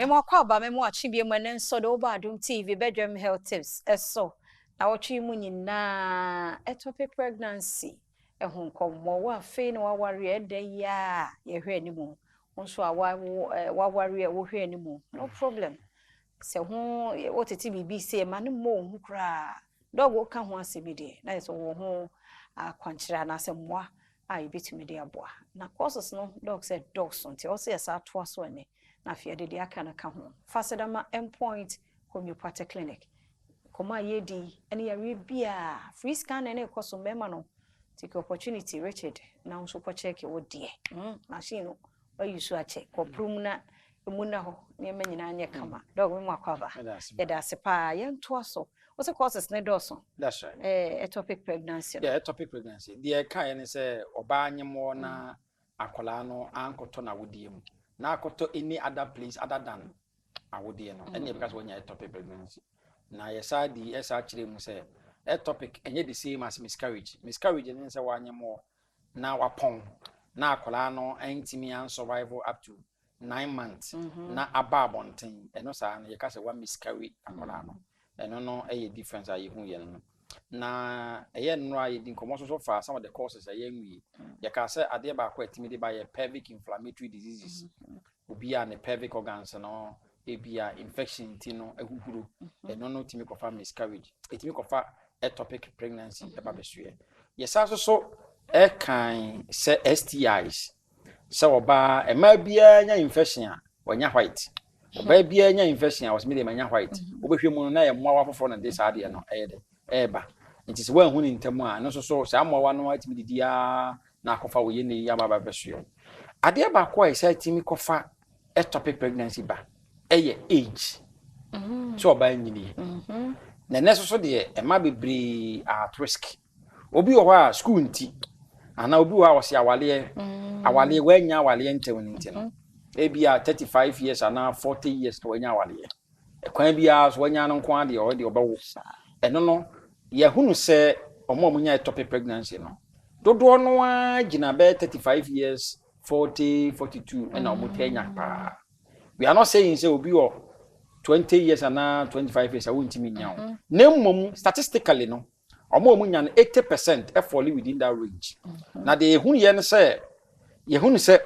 Memo kwaba memo achibie mane nso de oba Adom TV bedroom health tips eso na wotwe mu nyina ectopic pregnancy ehun kommo wa fe na waware ede ya ye hwe animu nso a waware wo hwe animu no problem se ho wotete bibi se ma ne mo hu kra dog ka ho asebide na so wo ho akwankyira na se mmoa a yebetumi de aboa na causes no dog said dogs until also yesa to aso ne na fie de aka na ka ho fasedama endpoint homeopathic clinic koma yedi ene ya bia free scan ene koso mema no take opportunity Richard na nso ko check wo de machine no ba yusu a check ko prum na emuna ho ne manyina anye kama dog me makwava yeda sepa ye nto aso what's the causes ne doso that's right ectopic pregnancy yeah ectopic pregnancy the kind ne say oba anyemo na akola no ankoto na wodiem na akoto any other place other than awodie no and because when you ectopic pregnancy na yesa di esa kire mu say ectopic enye the same as miscarriage ne say wanyemo na wapon na akola no antimi an survival up to 9 months na ababonten eno sa na yeka say one miscarry akola no eno no eye difference ayi hu ye no na eye no ayi din komo so fa some of the causes ayi nwi yeka say ade ba kwa atimi de ba ye pelvic inflammatory diseases obi a ne pelvic organs no ebia infection ti no ehuguru eno no timi kofa miscarriage etimi kofa ectopic pregnancy eba besue yesa so e kan say STIs so oba ema bia nya infection a wanya white oba bia nya infection a wasme de manya white obehwe mu no na ye moa wafofo na de saade no eyede eba nti se wan hu ni ntemu a no so sa moa no atimi didia na akofa wo ye ne ya baba besue ade ba kwa isa timi kofa ectopic pregnancy ba eye age so oba nyini na neso so de ema bebre at risk obi wo ha school nti ana obi wo ha wose awale wanya awale ntew nti no ebia 35 years ana 40 years to wanya awale kwan bia so wanya no nko ade o de obawo eno no ye hunu se omo nya ectopic pregnancy no dodo no agina be 35 years 40 42 ena omo tenya pa we are not saying say obi o 20 years ana 25 years awuntimi nya na mmom statistically no omo nya 80% e fall within that range na de hunu ye hunu se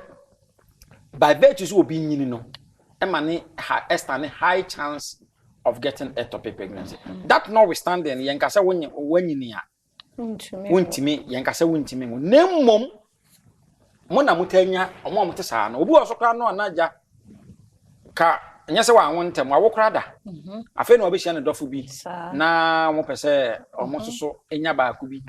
by virtue obi nyini no emane stand high chance of getting ectopic pregnancy that notwithstanding yenkasa wanyini a wuntimi yenkasa wuntimi na mmom mo na mutanya omo mute saa no obi osokra no anaja ka nyese wa wontem awokra da afi na obehia ne dofo bi na mo pese omo soso enya ba aku bi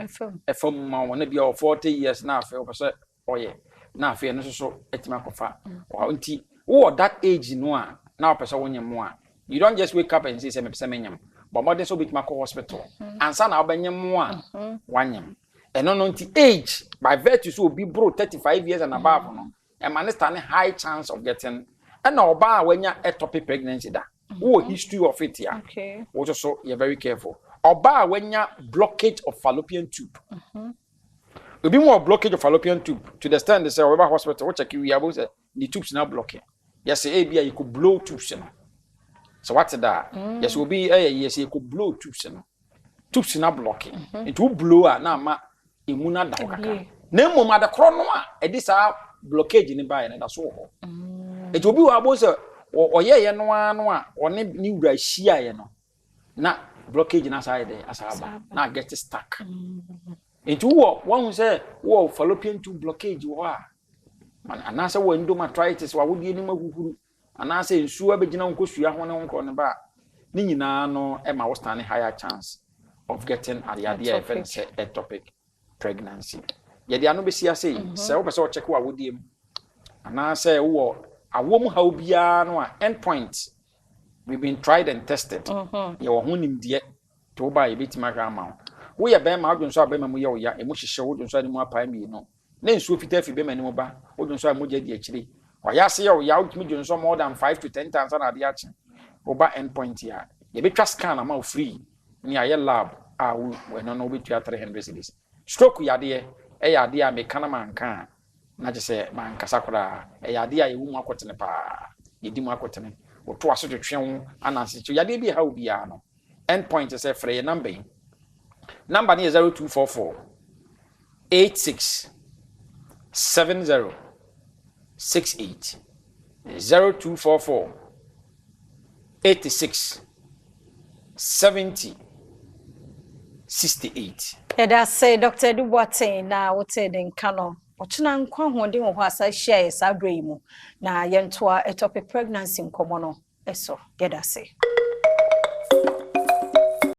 efom ma wona bia 40 years na afi opese oye na afi no soso etima kofa wa nti wo that age no a na opese wonyem a you don't just wake up and say me pese menyam but more than so bitima ko hospital ansa na obanyem a wanyem eno no nti age by virtue so be bro 35 years and above no e man stand high chance of getting and oba wanya ectopic pregnancy da wo history of it ya okay wo so you're very careful oba wanya blockage of fallopian tube obi mo blockage of fallopian tube to the stand they say over hospital wo check we about the tubes now blocking yes e bia you could blow tubes no so what's that yes obi yes you could blow tubes now blocking it will blow na ma imuna da kaka na mo ma da kro no a e di sa blockage ni ba na da so ho it will be abo say oyeye no anu a one ni wura hia ye no na blockage na side asaba na get stuck it wo one say wo fallopian tube blockage wo a ana say wo endometritis wa wodi ni maguhuru ana say nsu abegina nkosua ho ne nko ne ba ni nyina no e ma wo stand higher chance of getting ade say ectopic pregnancy ye dia no be sia say say wo pese wo check wa wodi em ana say wo awom how bia no a endpoint we've been tried and tested ye wo honim de to ba ye betima hwa ma wo ye be ma odwonso abema mu ye wo ya emu hyehye wo odwonso ani mu apai mi no na nsuo fita fi be mani mu ba odwonso amogya di akire wa ya se ye wo ya utimi dwonso more than 5 to 10 times na ade achi wo ba endpoint ya ye betwa scan ama free ni aye lab a wo no no betua 300 cedis stroke ya de e ya de a me kana manka na je se man kasa kora e ya de a ye wu akotene pa ye di mu akotene woto aso twetwe ho ananse kyo yade bi ha obi ya no end point is free number number is 0244 86 70 68 0244 86 70 68. Eda say Dr. Duboate na wote den kano. Ochina nkwa hoden wo asa share yes abremu na yentoa ectopic pregnancy nkomo no eso. Eda say